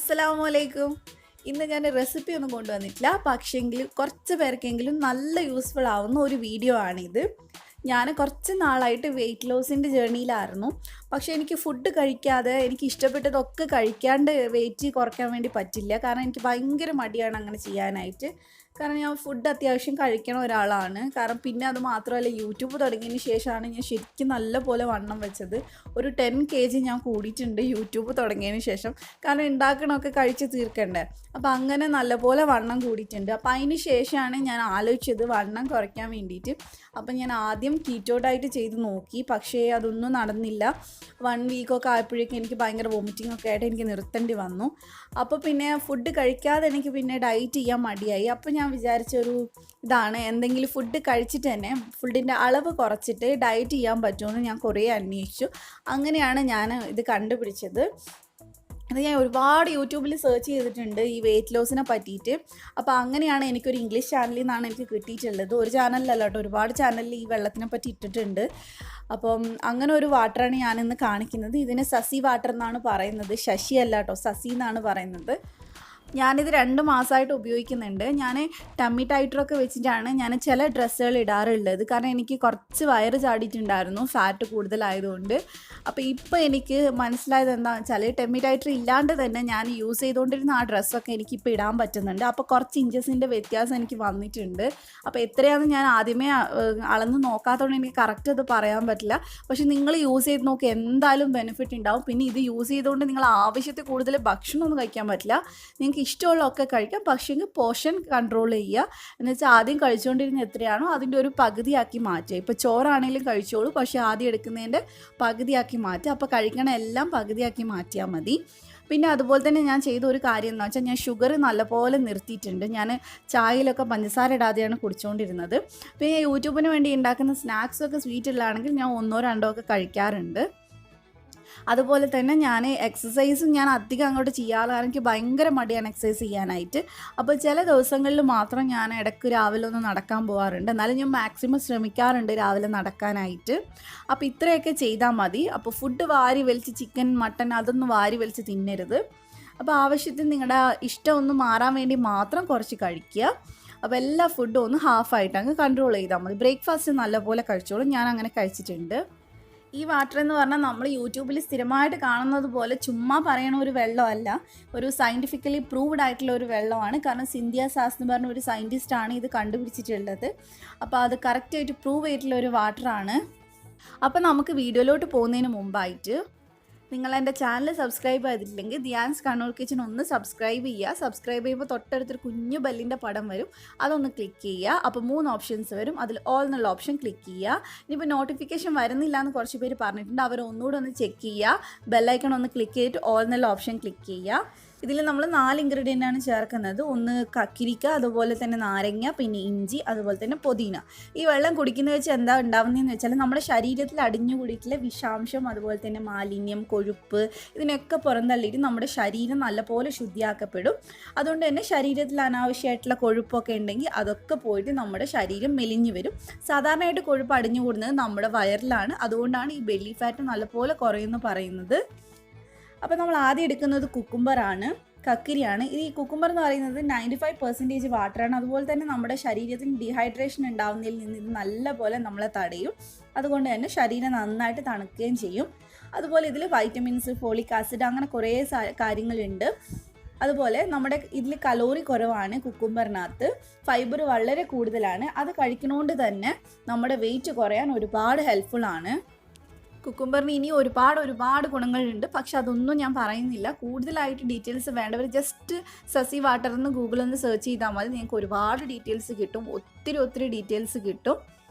അസ്സലാമലൈക്കും. ഇന്ന് ഞാൻ റെസിപ്പി ഒന്നും കൊണ്ടുവന്നിട്ടില്ല, പക്ഷേങ്കിൽ കുറച്ച് പേർക്കെങ്കിലും നല്ല യൂസ്ഫുൾ ആവുന്ന ഒരു വീഡിയോ ആണിത്. ഞാൻ കുറച്ച് നാളായിട്ട് വെയിറ്റ് ലോസിൻ്റെ ജേർണിയിലായിരുന്നു. പക്ഷേ എനിക്ക് ഫുഡ് കഴിക്കാതെ എനിക്ക് ഇഷ്ടപ്പെട്ടതൊക്കെ കഴിക്കാണ്ട് വെയിറ്റ് കുറയ്ക്കാൻ വേണ്ടി പറ്റില്ല. കാരണം എനിക്ക് ഭയങ്കര മടിയാണ് അങ്ങനെ ചെയ്യാനായിട്ട്. കാരണം ഞാൻ ഫുഡ് അത്യാവശ്യം കഴിക്കണ ഒരാളാണ്. കാരണം പിന്നെ അത് മാത്രമല്ല, യൂട്യൂബ് തുടങ്ങിയതിന് ശേഷമാണ് ഞാൻ ശരിക്കും നല്ലപോലെ വണ്ണം വെച്ചത്. ഒരു 10 kg ഞാൻ കൂടിയിട്ടുണ്ട് യൂട്യൂബ് തുടങ്ങിയതിന് ശേഷം. കാരണം ഉണ്ടാക്കണമൊക്കെ കഴിച്ച് തീർക്കണ്ടേ. അപ്പോൾ അങ്ങനെ നല്ലപോലെ വണ്ണം കൂടിയിട്ടുണ്ട്. അപ്പോൾ അതിന് ശേഷമാണ് ഞാൻ ആലോചിച്ചത് വണ്ണം കുറയ്ക്കാൻ വേണ്ടിയിട്ട്. അപ്പം ഞാൻ ആദ്യം കീറ്റോ ഡയറ്റ് ചെയ്ത് നോക്കി, പക്ഷേ അതൊന്നും നടന്നില്ല. 1 വീക്കൊക്കെ ആയപ്പോഴേക്കും എനിക്ക് ഭയങ്കര വോമിറ്റിംഗ് ഒക്കെ ആയിട്ട് എനിക്ക് നിർത്തേണ്ടി വന്നു. അപ്പോൾ പിന്നെ ഫുഡ് കഴിക്കാതെ എനിക്ക് പിന്നെ ഡയറ്റ് ചെയ്യാൻ മടിയായി. അപ്പോൾ ഞാൻ വിചാരിച്ചൊരു ഇതാണ്, എന്തെങ്കിലും ഫുഡ് കഴിച്ചിട്ട് തന്നെ ഫുഡിൻ്റെ അളവ് കുറച്ചിട്ട് ഡയറ്റ് ചെയ്യാൻ പറ്റുമെന്ന് ഞാൻ കുറേ അന്വേഷിച്ചു. അങ്ങനെയാണ് ഞാൻ ഇത് കണ്ടുപിടിച്ചത്. അത് ഞാൻ ഒരുപാട് യൂട്യൂബിൽ സെർച്ച് ചെയ്തിട്ടുണ്ട് ഈ വെയിറ്റ് ലോസിനെ പറ്റിയിട്ട്. അപ്പോൾ അങ്ങനെയാണ് എനിക്കൊരു ഇംഗ്ലീഷ് ചാനലിൽ നിന്നാണ് എനിക്ക് കിട്ടിയിട്ടുള്ളത്. ഒരു ചാനലിലല്ല കേട്ടോ, ഒരുപാട് ചാനലിൽ ഈ വെള്ളത്തിനെ പറ്റി ഇട്ടിട്ടുണ്ട്. അപ്പം അങ്ങനെ ഒരു വാട്ടറാണ് ഞാനിന്ന് കാണിക്കുന്നത്. ഇതിന് സസി വാട്ടർ എന്നാണ് പറയുന്നത്, ശശി അല്ല കേട്ടോ, സസി എന്നാണ് പറയുന്നത്. ഞാനിത് 2 മാസമായിട്ട് ഉപയോഗിക്കുന്നുണ്ട്. ഞാൻ ടമ്മി ടൈറ്ററൊക്കെ വെച്ചിട്ടാണ് ഞാൻ ചില ഡ്രസ്സുകൾ ഇടാറുള്ളത്. കാരണം എനിക്ക് കുറച്ച് വയറ് ചാടിയിട്ടുണ്ടായിരുന്നു ഫാറ്റ് കൂടുതലായതുകൊണ്ട്. അപ്പോൾ ഇപ്പോൾ എനിക്ക് മനസ്സിലായത് എന്താണെന്ന് വെച്ചാൽ, ടമ്മി ടൈറ്റർ ഇല്ലാണ്ട് തന്നെ ഞാൻ യൂസ് ചെയ്തുകൊണ്ടിരുന്ന ആ ഡ്രസ്സൊക്കെ എനിക്കിപ്പോൾ ഇടാൻ പറ്റുന്നുണ്ട്. അപ്പോൾ കുറച്ച് ഇഞ്ചസിൻ്റെ വ്യത്യാസം എനിക്ക് വന്നിട്ടുണ്ട്. അപ്പോൾ എത്രയാണെന്ന് ഞാൻ ആദ്യമേ അളന്ന് നോക്കാത്തതുകൊണ്ട് എനിക്ക് കറക്റ്റ് അത് പറയാൻ പറ്റില്ല. പക്ഷെ നിങ്ങൾ യൂസ് ചെയ്ത് നോക്കി, എന്തായാലും ബെനിഫിറ്റ് ഉണ്ടാവും. പിന്നെ ഇത് യൂസ് ചെയ്തുകൊണ്ട് നിങ്ങൾ ആവശ്യത്തിൽ കൂടുതൽ ഭക്ഷണമൊന്നും കഴിക്കാൻ പറ്റില്ല. നിങ്ങൾക്ക് ഇഷ്ടമുള്ളതൊക്കെ കഴിക്കാം, പക്ഷേ പോർഷൻ കൺട്രോൾ ചെയ്യുക. എന്ന് വെച്ചാൽ ആദ്യം കഴിച്ചുകൊണ്ടിരുന്ന എത്രയാണോ അതിൻ്റെ ഒരു പകുതിയാക്കി മാറ്റുക. ഇപ്പോൾ ചോറാണെങ്കിലും കഴിച്ചോളൂ, പക്ഷേ ആദ്യം എടുക്കുന്നതിൻ്റെ പകുതിയാക്കി മാറ്റുക. അപ്പോൾ കഴിക്കണ എല്ലാം പകുതിയാക്കി മാറ്റിയാൽ മതി. പിന്നെ അതുപോലെ തന്നെ ഞാൻ ചെയ്ത ഒരു കാര്യം എന്ന് വെച്ചാൽ, ഞാൻ ഷുഗർ നല്ലപോലെ നിർത്തിയിട്ടുണ്ട്. ഞാൻ ചായയിലൊക്കെ പഞ്ചസാര ഇടാതെയാണ് കുടിച്ചുകൊണ്ടിരുന്നത്. പിന്നെ യൂട്യൂബിന് വേണ്ടി ഉണ്ടാക്കുന്ന സ്നാക്സൊക്കെ സ്വീറ്റുള്ളതാണെങ്കിൽ ഞാൻ 1 or 2 ഒക്കെ കഴിക്കാറുണ്ട്. അതുപോലെ തന്നെ ഞാൻ എക്സസൈസും ഞാൻ അധികം അങ്ങോട്ട് ചെയ്യാറ്, കാരണം എനിക്ക് ഭയങ്കര മടിയാണ് എക്സസൈസ് ചെയ്യാനായിട്ട്. അപ്പോൾ ചില ദിവസങ്ങളിൽ മാത്രം ഞാൻ ഇടയ്ക്ക് രാവിലെ ഒന്ന് നടക്കാൻ പോകാറുണ്ട്. എന്നാലും ഞാൻ മാക്സിമം ശ്രമിക്കാറുണ്ട് രാവിലെ നടക്കാനായിട്ട്. അപ്പോൾ ഇത്രയൊക്കെ ചെയ്താൽ മതി. അപ്പോൾ ഫുഡ് വാരി വലിച്ച് ചിക്കൻ മട്ടൻ അതൊന്നും വാരി വലിച്ച് തിന്നരുത്. അപ്പോൾ ആവശ്യത്തിന് നിങ്ങളുടെ ഇഷ്ടം ഒന്ന് മാറാൻ വേണ്ടി മാത്രം കുറച്ച് കഴിക്കുക. അപ്പോൾ എല്ലാ ഫുഡും ഒന്ന് ഹാഫായിട്ട് അങ്ങ് കൺട്രോൾ ചെയ്താൽ മതി. ബ്രേക്ക്ഫാസ്റ്റ് നല്ലപോലെ കഴിച്ചോളൂ. ഞാൻ അങ്ങനെ കഴിച്ചിട്ടുണ്ട്. ഈ വാട്ടർ എന്ന് പറഞ്ഞാൽ നമ്മൾ യൂട്യൂബിൽ സ്ഥിരമായിട്ട് കാണുന്നത് പോലെ ചുമ്മാ പറയണ ഒരു വെള്ളമല്ല, ഒരു സയൻറ്റിഫിക്കലി പ്രൂവ്ഡ് ആയിട്ടുള്ള ഒരു വെള്ളമാണ്. കാരണം സിന്ധ്യ സാസ് എന്ന് പറഞ്ഞ ഒരു സയൻറ്റിസ്റ്റാണ് ഇത് കണ്ടുപിടിച്ചിട്ടുള്ളത്. അപ്പോൾ അത് കറക്റ്റായിട്ട് പ്രൂവ് ചെയ്തിട്ടുള്ള ഒരു വാട്ടറാണ്. അപ്പോൾ നമുക്ക് വീഡിയോയിലോട്ട് പോകുന്നതിന് മുമ്പായിട്ട് നിങ്ങൾ എൻ്റെ ചാനൽ സബ്സ്ക്രൈബ് ചെയ്തിട്ടില്ലെങ്കിൽ ദിയാൻസ് കണ്ണൂർ കിച്ചൺ ഒന്ന് സബ്സ്ക്രൈബ് ചെയ്യുക. സബ്സ്ക്രൈബ് ചെയ്യുമ്പോൾ തൊട്ടടുത്തൊരു കുഞ്ഞു ബെല്ലിൻ്റെ പടം വരും, അതൊന്ന് ക്ലിക്ക് ചെയ്യുക. അപ്പോൾ 3 ഓപ്ഷൻസ് വരും, അതിൽ ഓൾ എന്നുള്ള ഓപ്ഷൻ ക്ലിക്ക് ചെയ്യുക. ഇനിയിപ്പോൾ നോട്ടിഫിക്കേഷൻ വരുന്നില്ല എന്ന് കുറച്ച് പേര് പറഞ്ഞിട്ടുണ്ട്, അവർ ഒന്നുകൂടെ ഒന്ന് ചെക്ക് ചെയ്യുക. ബെല്ലൈക്കൺ ഒന്ന് ക്ലിക്ക് ചെയ്തിട്ട് ഓൾ എന്നുള്ള ഓപ്ഷൻ ക്ലിക്ക് ചെയ്യുക. ഇതിൽ നമ്മൾ 4 ഇൻഗ്രീഡിയൻ്റ് ആണ് ചേർക്കുന്നത്. ഒന്ന് കക്കിരിക്ക, അതുപോലെ തന്നെ നാരങ്ങ, പിന്നെ ഇഞ്ചി, അതുപോലെ തന്നെ പുതിന. ഈ വെള്ളം കുടിക്കുന്നത് വെച്ച് എന്താ ഉണ്ടാവുന്നതെന്ന് വെച്ചാൽ, നമ്മുടെ ശരീരത്തിൽ അടിഞ്ഞു കൂടിയിട്ടുള്ള വിഷാംശം, അതുപോലെ തന്നെ മാലിന്യം, കൊഴുപ്പ്, ഇതിനൊക്കെ പുറന്തള്ളിയിട്ട് നമ്മുടെ ശരീരം നല്ലപോലെ ശുദ്ധിയാക്കപ്പെടും. അതുകൊണ്ട് തന്നെ ശരീരത്തിൽ അനാവശ്യമായിട്ടുള്ള കൊഴുപ്പൊക്കെ ഉണ്ടെങ്കിൽ അതൊക്കെ പോയിട്ട് നമ്മുടെ ശരീരം മെലിഞ്ഞു വരും. സാധാരണയായിട്ട് കൊഴുപ്പ് അടിഞ്ഞു കൂടുന്നത് നമ്മുടെ വയറിലാണ്. അതുകൊണ്ടാണ് ഈ ബെല്ലി ഫാറ്റ് നല്ലപോലെ കുറയുമെന്ന് പറയുന്നത്. അപ്പോൾ നമ്മൾ ആദ്യം എടുക്കുന്നത് കുക്കുംബറാണ്, കക്കിരിയാണ്. ഈ കുക്കുംബർ എന്ന് പറയുന്നത് 95% വാട്ടറാണ്. അതുപോലെ തന്നെ നമ്മുടെ ശരീരത്തിന് ഡീഹൈഡ്രേഷൻ ഉണ്ടാവുന്നതിൽ നിന്ന് ഇത് നല്ലപോലെ നമ്മളെ തടയും. അതുകൊണ്ട് തന്നെ ശരീരം നന്നായിട്ട് തണുക്കുകയും ചെയ്യും. അതുപോലെ ഇതിൽ വൈറ്റമിൻസ്, ഫോളിക് ആസിഡ്, അങ്ങനെ കുറേ കാര്യങ്ങളുണ്ട്. അതുപോലെ നമ്മുടെ ഇതിൽ കലോറി കുറവാണ് കുക്കുംബറിനകത്ത്. ഫൈബർ വളരെ കൂടുതലാണ്. അത് കഴിക്കുന്നതുകൊണ്ട് തന്നെ നമ്മുടെ വെയിറ്റ് കുറയാൻ ഒരുപാട് ഹെൽപ്ഫുള്ളാണ്. കുക്കുംബറിന് ഇനി ഒരുപാട് ഗുണങ്ങളുണ്ട്, പക്ഷെ അതൊന്നും ഞാൻ പറയുന്നില്ല. കൂടുതലായിട്ട് ഡീറ്റെയിൽസ് വേണ്ടവർ ജസ്റ്റ് സസി വാട്ടർ എന്ന് ഗൂഗിളിൽ നിന്ന് സെർച്ച് ചെയ്താൽ മതി. നിങ്ങൾക്ക് ഒരുപാട് ഡീറ്റെയിൽസ് കിട്ടും, ഒത്തിരി ഡീറ്റെയിൽസ് കിട്ടും.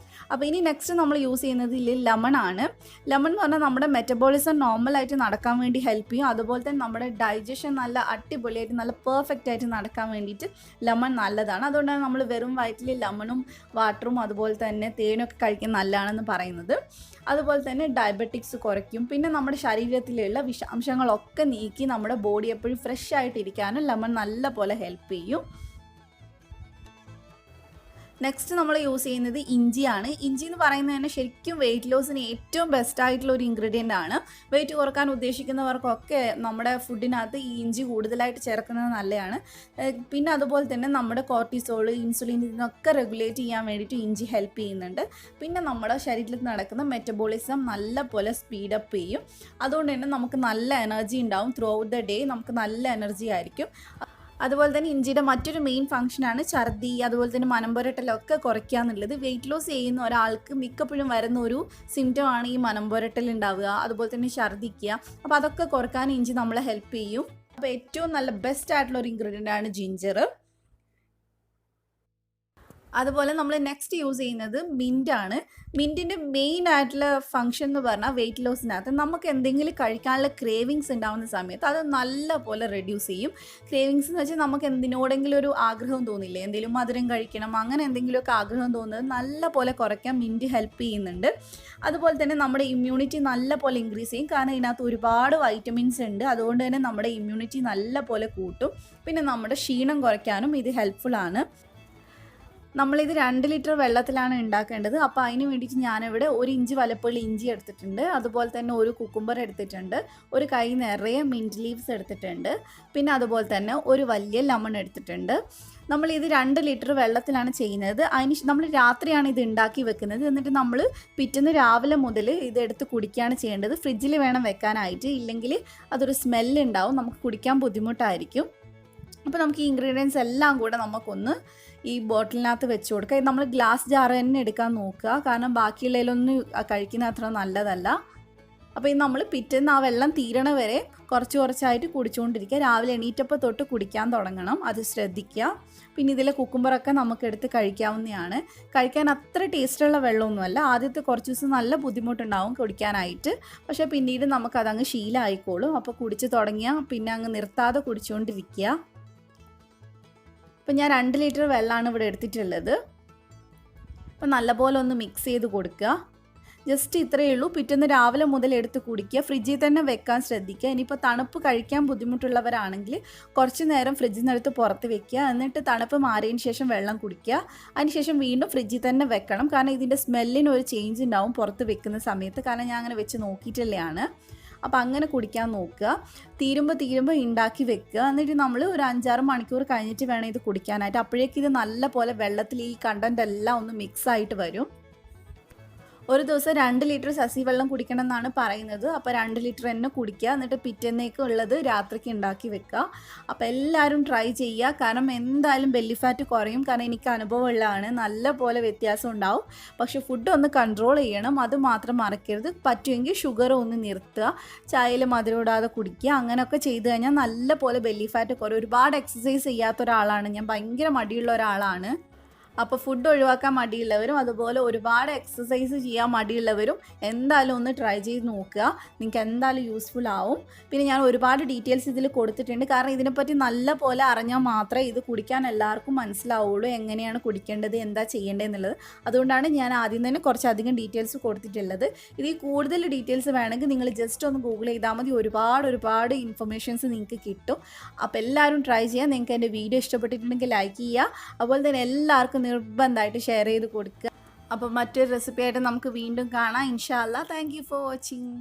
അപ്പോൾ ഇനി നെക്സ്റ്റ് നമ്മൾ യൂസ് ചെയ്യുന്നത് ഇതിൽ ലെമൺ ആണ്. ലെമൺ എന്ന് പറഞ്ഞാൽ നമ്മുടെ മെറ്റബോളിസം നോർമലായിട്ട് നടക്കാൻ വേണ്ടി ഹെൽപ്പ് ചെയ്യും. അതുപോലെ തന്നെ നമ്മുടെ ഡൈജഷൻ നല്ല അടിപൊളിയായിട്ട് നല്ല പെർഫെക്റ്റ് ആയിട്ട് നടക്കാൻ വേണ്ടിയിട്ട് ലെമൺ നല്ലതാണ്. അതുകൊണ്ടാണ് നമ്മൾ വെറും വയറ്റിൽ ലെമണും വാട്ടറും അതുപോലെ തന്നെ തേനൊക്കെ കഴിക്കാൻ നല്ലതാണെന്ന് പറയുന്നത്. അതുപോലെ തന്നെ ഡയബറ്റിക്സ് കുറയ്ക്കും. പിന്നെ നമ്മുടെ ശരീരത്തിലുള്ള വിഷാംശങ്ങളൊക്കെ നീക്കി നമ്മുടെ ബോഡി എപ്പോഴും ഫ്രഷ് ആയിട്ടിരിക്കാനും ലെമൺ നല്ല പോലെ ഹെൽപ്പ് ചെയ്യും. നെക്സ്റ്റ് നമ്മൾ യൂസ് ചെയ്യുന്നത് ഇഞ്ചിയാണ്. ഇഞ്ചി എന്ന് പറയുന്നത് തന്നെ ശരിക്കും വെയിറ്റ് ലോസിന് ഏറ്റവും ബെസ്റ്റ് ആയിട്ടുള്ള ഒരു ഇൻഗ്രീഡിയൻ്റ് ആണ്. വെയിറ്റ് കുറക്കാൻ ഉദ്ദേശിക്കുന്നവർക്കൊക്കെ നമ്മുടെ ഫുഡിനകത്ത് ഈ ഇഞ്ചി കൂടുതലായിട്ട് ചേർക്കുന്നത് നല്ലതാണ്. പിന്നെ അതുപോലെ തന്നെ നമ്മുടെ കോർട്ടിസോൾ, ഇൻസുലിൻ ഇതിനൊക്കെ റെഗുലേറ്റ് ചെയ്യാൻ വേണ്ടിയിട്ട് ഇഞ്ചി ഹെൽപ്പ് ചെയ്യുന്നുണ്ട്. പിന്നെ നമ്മുടെ ശരീരത്തിൽ നടക്കുന്ന മെറ്റബോളിസം നല്ല പോലെ സ്പീഡപ്പ് ചെയ്യും. അതുകൊണ്ട് തന്നെ നമുക്ക് നല്ല എനർജി ഉണ്ടാവും. ത്രൂ ഔട്ട് ദ ഡേ നമുക്ക് നല്ല എനർജി ആയിരിക്കും. അതുപോലെ തന്നെ ഇഞ്ചിയുടെ മറ്റൊരു മെയിൻ ഫംഗ്ഷനാണ് ഛർദി, അതുപോലെ തന്നെ മനംപുരട്ടലൊക്കെ കുറയ്ക്കുക എന്നുള്ളത്. വെയിറ്റ് ലോസ് ചെയ്യുന്ന ഒരാൾക്ക് മിക്കപ്പോഴും വരുന്ന ഒരു സിംറ്റമാണ് ഈ മനംപുരട്ടൽ ഉണ്ടാവുക, അതുപോലെ തന്നെ ഛർദിക്കുക. അപ്പോൾ അതൊക്കെ കുറയ്ക്കാൻ ഇഞ്ചി നമ്മളെ ഹെൽപ്പ് ചെയ്യും. അപ്പോൾ ഏറ്റവും നല്ല ബെസ്റ്റ് ആയിട്ടുള്ള ഒരു ഇൻഗ്രീഡിയൻ്റ് ആണ് ജിഞ്ചർ. അതുപോലെ നമ്മൾ നെക്സ്റ്റ് യൂസ് ചെയ്യുന്നത് മിൻറ്റാണ്. മിൻറ്റിൻ്റെ മെയിൻ ആയിട്ടുള്ള ഫംഗ്ഷൻ എന്ന് പറഞ്ഞാൽ വെയിറ്റ് ലോസിനകത്ത് നമുക്ക് എന്തെങ്കിലും കഴിക്കാനുള്ള ക്രേവിങ്സ് ഉണ്ടാകുന്ന സമയത്ത് അത് നല്ല പോലെ റെഡ്യൂസ് ചെയ്യും. ക്രേവിങ്സ് എന്ന് വെച്ചാൽ നമുക്ക് എന്തിനോടെങ്കിലും ഒരു ആഗ്രഹം തോന്നില്ലേ, എന്തെങ്കിലും മധുരം കഴിക്കണം, അങ്ങനെ എന്തെങ്കിലുമൊക്കെ ആഗ്രഹം തോന്നുന്നത് നല്ല പോലെ കുറയ്ക്കാൻ മിൻറ്റ് ഹെൽപ്പ് ചെയ്യുന്നുണ്ട്. അതുപോലെ തന്നെ നമ്മുടെ ഇമ്മ്യൂണിറ്റി നല്ല പോലെ ഇൻക്രീസ് ചെയ്യും. കാരണം ഇതിനകത്ത് ഒരുപാട് വൈറ്റമിൻസ് ഉണ്ട്. അതുകൊണ്ട് തന്നെ നമ്മുടെ ഇമ്മ്യൂണിറ്റി നല്ല പോലെ കൂട്ടും. പിന്നെ നമ്മുടെ ക്ഷീണം കുറയ്ക്കാനും ഇത് ഹെൽപ്ഫുള്ളാണ്. നമ്മളിത് 2 ലിറ്റർ വെള്ളത്തിലാണ് ഉണ്ടാക്കേണ്ടത്. അപ്പോൾ അതിന് വേണ്ടിയിട്ട് ഞാനിവിടെ 1 ഇഞ്ച് വലുപ്പമുള്ള ഇഞ്ചി എടുത്തിട്ടുണ്ട്. അതുപോലെ തന്നെ ഒരു കുക്കുംബർ എടുത്തിട്ടുണ്ട്. ഒരു കൈ നിറയെ മിൻറ്റ് ലീവ്സ് എടുത്തിട്ടുണ്ട്. പിന്നെ അതുപോലെ തന്നെ ഒരു വലിയ ലെമൺ എടുത്തിട്ടുണ്ട്. നമ്മളിത് 2 ലിറ്റർ വെള്ളത്തിലാണ് ചെയ്യുന്നത്. നമ്മൾ രാത്രിയാണ് ഇത് ഉണ്ടാക്കി വെക്കുന്നത്. എന്നിട്ട് നമ്മൾ പിറ്റേന്ന് രാവിലെ മുതൽ ഇതെടുത്ത് കുടിക്കുകയാണ് ചെയ്യേണ്ടത്. ഫ്രിഡ്ജിൽ വേണം വെക്കാനായിട്ട്, ഇല്ലെങ്കിൽ അതൊരു സ്മെല്ലുണ്ടാവും, നമുക്ക് കുടിക്കാൻ ബുദ്ധിമുട്ടായിരിക്കും. അപ്പോൾ നമുക്ക് ഈ ഇൻഗ്രീഡിയൻസ് എല്ലാം കൂടെ നമുക്കൊന്ന് ഈ ബോട്ടിലിനകത്ത് വെച്ച് കൊടുക്കുക. നമ്മൾ ഗ്ലാസ് ജാർ തന്നെ എടുക്കാൻ നോക്കുക, കാരണം ബാക്കിയുള്ളതിലൊന്നും കഴിക്കുന്ന അത്ര നല്ലതല്ല. അപ്പോൾ ഇത് നമ്മൾ പിറ്റേന്ന് ആ വെള്ളം തീരണ വരെ കുറച്ച് കുറച്ചായിട്ട് കുടിച്ചുകൊണ്ടിരിക്കുക. രാവിലെ എണീറ്റപ്പോൾ തൊട്ട് കുടിക്കാൻ തുടങ്ങണം, അത് ശ്രദ്ധിക്കുക. പിന്നെ ഇതിലെ കുക്കുംബറൊക്കെ നമുക്കെടുത്ത് കഴിക്കാവുന്നതാണ്. കഴിക്കാൻ അത്ര ടേസ്റ്റുള്ള വെള്ളമൊന്നുമല്ല. ആദ്യത്തെ കുറച്ച് ദിവസം നല്ല ബുദ്ധിമുട്ടുണ്ടാവും കുടിക്കാനായിട്ട്, പക്ഷേ പിന്നീട് നമുക്കതങ്ങ് ശീലമായിക്കോളും. അപ്പോൾ കുടിച്ച് തുടങ്ങിയാൽ പിന്നെ അങ്ങ് നിർത്താതെ കുടിച്ചുകൊണ്ടിരിക്കുക. അപ്പോൾ ഞാൻ 2 ലിറ്റർ വെള്ളമാണ് ഇവിടെ എടുത്തിട്ടുള്ളത്. അപ്പോൾ നല്ലപോലെ ഒന്ന് മിക്സ് ചെയ്ത് കൊടുക്കുക. ജസ്റ്റ് ഇത്രയേ ഉള്ളൂ. പിറ്റേന്ന് രാവിലെ മുതൽ എടുത്ത് കുടിക്കുക. ഫ്രിഡ്ജിൽ തന്നെ വെക്കാൻ ശ്രദ്ധിക്കുക. ഇനിയിപ്പോൾ തണുപ്പ് കഴിക്കാൻ ബുദ്ധിമുട്ടുള്ളവരാണെങ്കിൽ കുറച്ച് നേരം ഫ്രിഡ്ജിൽ നിന്നെടുത്ത് പുറത്ത് വെക്കുക. എന്നിട്ട് തണുപ്പ് മാറിയതിന് ശേഷം വെള്ളം കുടിക്കുക. അതിനുശേഷം വീണ്ടും ഫ്രിഡ്ജിൽ തന്നെ വെക്കണം. കാരണം ഇതിൻ്റെ സ്മെല്ലിന് ഒരു ചേഞ്ച് ഉണ്ടാവും പുറത്ത് വെക്കുന്ന സമയത്ത്. കാരണം ഞാൻ അങ്ങനെ വെച്ച് നോക്കിയിട്ടുള്ളതാണ്. അപ്പോൾ അങ്ങനെ കുടിക്കാൻ നോക്കുക. തീരുമ്പോൾ ഉണ്ടാക്കി വെക്കുക. എന്നിട്ട് നമ്മൾ ഒരു 5-6 മണിക്കൂർ കഴിഞ്ഞിട്ട് വേണം ഇത് കുടിക്കാനായിട്ട്. അപ്പോഴേക്കും ഇത് നല്ല പോലെ വെള്ളത്തിൽ ഈ കണ്ടൻ്റ് എല്ലാം ഒന്ന് മിക്സ് ആയിട്ട് വരും. ഒരു ദിവസം 2 ലിറ്റർ സസി വെള്ളം കുടിക്കണം എന്നാണ് പറയുന്നത്. അപ്പോൾ 2 ലിറ്റർ തന്നെ കുടിക്കുക. എന്നിട്ട് പിറ്റേന്നേക്ക് ഉള്ളത് രാത്രിക്ക് ഉണ്ടാക്കി വെക്കുക. അപ്പോൾ എല്ലാവരും ട്രൈ ചെയ്യുക. കാരണം എന്തായാലും ബെല്ലി ഫാറ്റ് കുറയും. കാരണം എനിക്ക് അനുഭവമുള്ളതാണ്, നല്ല പോലെ വ്യത്യാസം ഉണ്ടാവും. പക്ഷേ ഫുഡ് ഒന്ന് കൺട്രോൾ ചെയ്യണം, അത് മാത്രം മറക്കരുത്. പറ്റുമെങ്കിൽ ഷുഗർ ഒന്ന് നിർത്തുക, ചായയിൽ മധുരം ഇടാതെ കുടിക്കുക. അങ്ങനെയൊക്കെ ചെയ്ത് കഴിഞ്ഞാൽ നല്ല പോലെ ബെല്ലി ഫാറ്റ് കുറയും. ഒരുപാട് എക്സസൈസ് ചെയ്യാത്ത ഒരാളാണ് ഞാൻ, ഭയങ്കര മടിയുള്ള ഒരാളാണ്. അപ്പോൾ ഫുഡ് ഒഴിവാക്കാൻ മടിയുള്ളവരും അതുപോലെ ഒരുപാട് എക്സസൈസ് ചെയ്യാൻ മടിയുള്ളവരും എന്തായാലും ഒന്ന് ട്രൈ ചെയ്ത് നോക്കുക. നിങ്ങൾക്ക് എന്തായാലും യൂസ്ഫുൾ ആവും. പിന്നെ ഞാൻ ഒരുപാട് ഡീറ്റെയിൽസ് ഇതിൽ കൊടുത്തിട്ടുണ്ട്. കാരണം ഇതിനെപ്പറ്റി നല്ല പോലെ അറിഞ്ഞാൽ മാത്രമേ ഇത് കുടിക്കാൻ എല്ലാവർക്കും മനസ്സിലാവുള്ളൂ, എങ്ങനെയാണ് കുടിക്കേണ്ടത്, എന്താ ചെയ്യേണ്ടതെന്നുള്ളത്. അതുകൊണ്ടാണ് ഞാൻ ആദ്യം തന്നെ കുറച്ചധികം ഡീറ്റെയിൽസ് കൊടുത്തിട്ടുള്ളത്. ഇതിൽ കൂടുതൽ ഡീറ്റെയിൽസ് വേണമെങ്കിൽ നിങ്ങൾ ജസ്റ്റ് ഒന്ന് ഗൂഗിൾ ചെയ്താൽ മതി. ഒരുപാട് ഇൻഫർമേഷൻസ് നിങ്ങൾക്ക് കിട്ടും. അപ്പോൾ എല്ലാവരും ട്രൈ ചെയ്യുക. നിങ്ങൾക്ക് എൻ്റെ വീഡിയോ ഇഷ്ടപ്പെട്ടിട്ടുണ്ടെങ്കിൽ ലൈക്ക് ചെയ്യുക. അതുപോലെ തന്നെ എല്ലാവർക്കും നിർബന്ധമായിട്ട് ഷെയർ ചെയ്ത് കൊടുക്കുക. അപ്പോൾ മറ്റൊരു റെസിപ്പി ആയിട്ട് നമുക്ക് വീണ്ടും കാണാം ഇൻഷാ അല്ലാ. Thank you for watching.